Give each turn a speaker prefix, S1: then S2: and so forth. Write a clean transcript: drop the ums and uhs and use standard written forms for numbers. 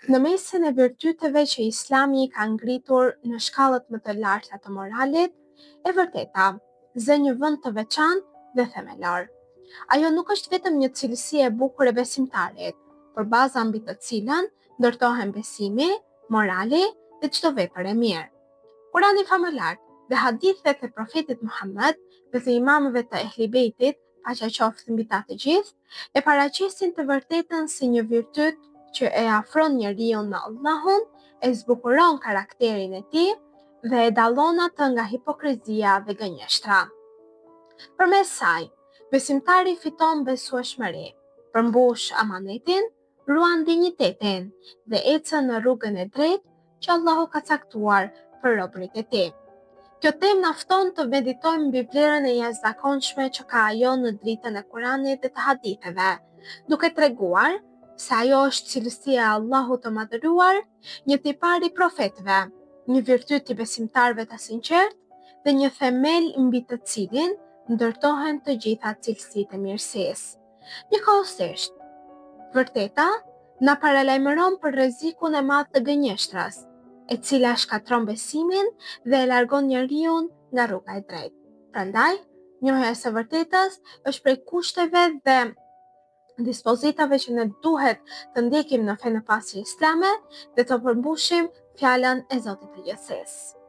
S1: Në mesin e virtyteve që Islami ka ngritur në shkallët më të larta të moralit, e vërteta zë një vend të veçantë dhe themelor. Ajo nuk është vetëm një cilësi e bukur e besimtarit, por baza mbi të cilën ndërtohen besimi, morali dhe çdo vepër e mirë. Kurani famëlar dhe hadithet e profetit Muhammed dhe të imamëve të Ehli Bejtit, paqja qoftë mbi ta të gjithë, e paraqesin të vërtetën si një virtyt që e afron njeriu në Allahun, e zbukuron karakterin e tij dhe e dallon atë nga hipokrizia dhe gënjeshtra. Përmes saj, besimtari fiton besueshmëri, përmbush amanetin, ruan dinjitetin dhe ecën në rrugën e drejtë që Allahu ka caktuar për robërit e tij. Kjo temë nafton të meditojmë mbi vlerën e jashtëzakonshme që ka ajo në dritën e Kuranit dhe të haditheve, duke treguar se ajo është cilësia e Allahut të madhëruar, një tipar i profetëve, një virtyt i besimtarëve të sinqertë dhe një themel mbi të cilin ndërtohen të gjitha cilësitë e mirësisë. Njëkohësisht, vërteta na paralajmëron për rrezikun e madh të gënjeshtras, e cila shkatron besimin dhe e largon njeriu nga rruga e drejtë. Prandaj, njohja e së vërtetës është prej kushteve dhe dispozitave që ne duhet të ndjekim në fenë e pastër islame dhe të përmbushim fjalën e Zotit të Gjithësisë.